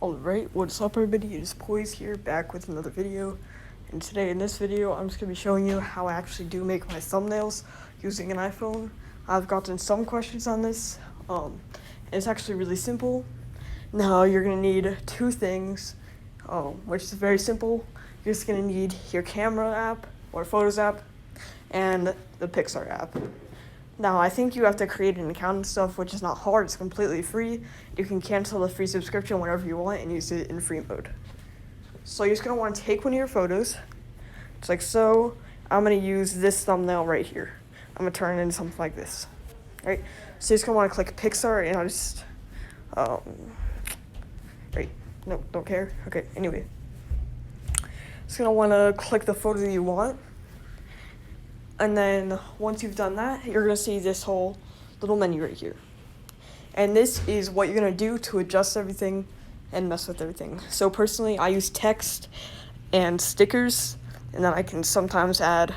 Alright, what's up everybody, it is Poise here, back with another video. And today in this video, I'm just going to be showing you how I actually do make my thumbnails using an iPhone. I've gotten some questions on this, and it's actually really simple. Now, you're going to need two things, which is very simple. You're just going to need your camera app, or Photos app, and the Pixar app. Now, I think you have to create an account and stuff, which is not hard. It's completely free. You can cancel the free subscription whenever you want and use it in free mode. So you're just going to want to take one of your photos. It's like so. I'm going to use this thumbnail right here. I'm going to turn it into something like this. Right? So you're just going to want to click Pixar, and I'll just... right. No, don't care. Okay, anyway. Just going to want to click the photo that you want. And then once you've done that, you're going to see this whole little menu right here. And this is what you're going to do to adjust everything and mess with everything. So personally, I use text and stickers, and then I can sometimes add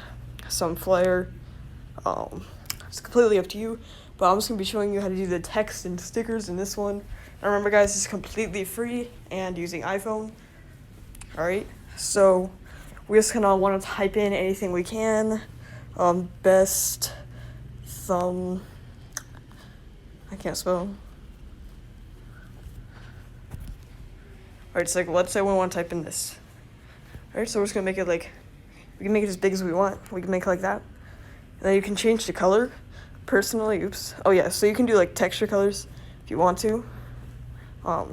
some flair. It's completely up to you, but I'm just going to be showing you how to do the text and stickers in this one. And remember guys, it's completely free and using iPhone. Alright, so we're just going to want to type in anything we can. Best thumb, I can't spell. Alright, so like, let's say we want to type in this. Alright, so we're just going to make it like, we can make it as big as we want. We can make it like that. And then you can change the color. Personally, oh yeah, so you can do like texture colors if you want to. I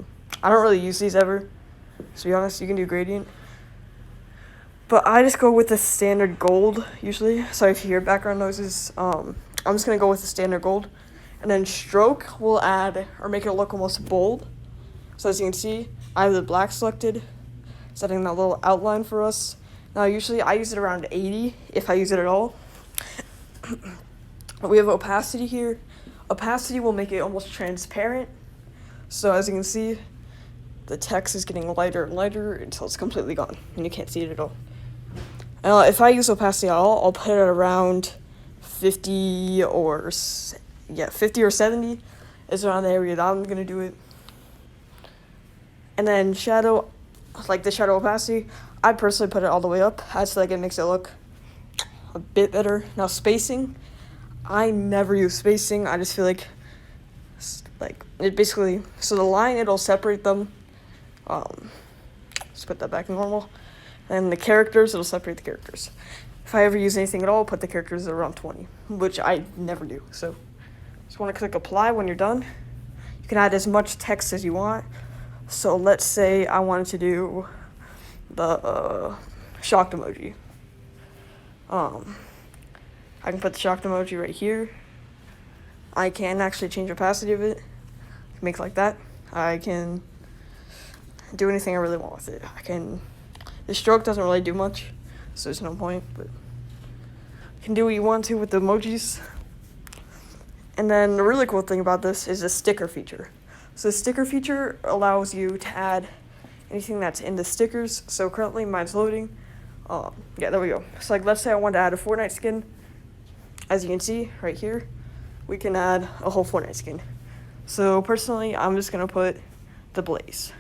don't really use these ever. To be honest, you can do gradient. But I just go with the standard gold, usually. Sorry if you hear background noises. I'm just going to go with the standard gold. And then stroke will add, or make it look almost bold. So as you can see, I have the black selected, setting that little outline for us. Now usually I use it around 80, if I use it at all. We have opacity here. Opacity will make it almost transparent. So as you can see, the text is getting lighter and lighter until it's completely gone, and you can't see it at all. If I use opacity at all, I'll put it around 50 or 70 is around the area that I'm going to do it. And then shadow, like the shadow opacity, I personally put it all the way up. I just feel like it makes it look a bit better. Now spacing, I never use spacing. I just feel like it basically, so the line, it'll separate them. Let's put that back in normal. And the characters, it'll separate the characters. If I ever use anything at all, I'll put the characters at around 20, which I never do. So just want to click apply when you're done. You can add as much text as you want. So let's say I wanted to do the shocked emoji. I can put the shocked emoji right here. I can actually change opacity of it. Make it like that. I can do anything I really want with it. The stroke doesn't really do much, so there's no point, but you can do what you want to with the emojis. And then the really cool thing about this is the sticker feature. So the sticker feature allows you to add anything that's in the stickers. So currently mine's loading. Yeah, there we go. So like, let's say I want to add a Fortnite skin. As you can see right here, we can add a whole Fortnite skin. So personally, I'm just going to put the Blaze.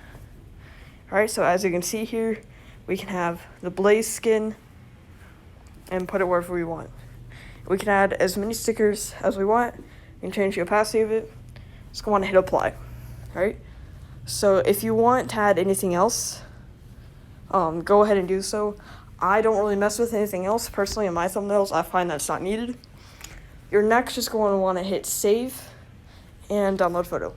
Alright, so as you can see here, we can have the Blaze skin and put it wherever we want. We can add as many stickers as we want. We can change the opacity of it. Just want to hit apply. Alright, so if you want to add anything else, go ahead and do so. I don't really mess with anything else. Personally, in my thumbnails, I find that's not needed. You're next just going to want to hit save and download photo.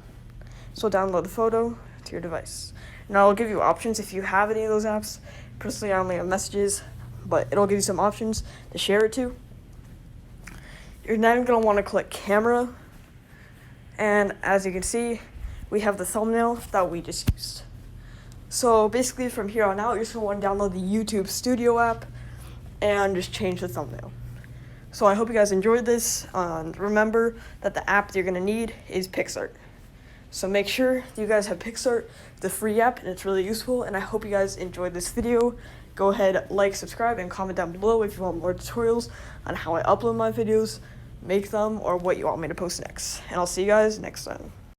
So download the photo to your device. Now, it'll give you options if you have any of those apps. Personally, I only have messages, but it'll give you some options to share it to. You're then going to want to click camera. And as you can see, we have the thumbnail that we just used. So basically, from here on out, you're just going to want to download the YouTube Studio app and just change the thumbnail. So I hope you guys enjoyed this. And remember that the app that you're going to need is PixArt. So make sure you guys have PixArt, the free app, and it's really useful. And I hope you guys enjoyed this video. Go ahead, like, subscribe, and comment down below if you want more tutorials on how I upload my videos, make them, or what you want me to post next. And I'll see you guys next time.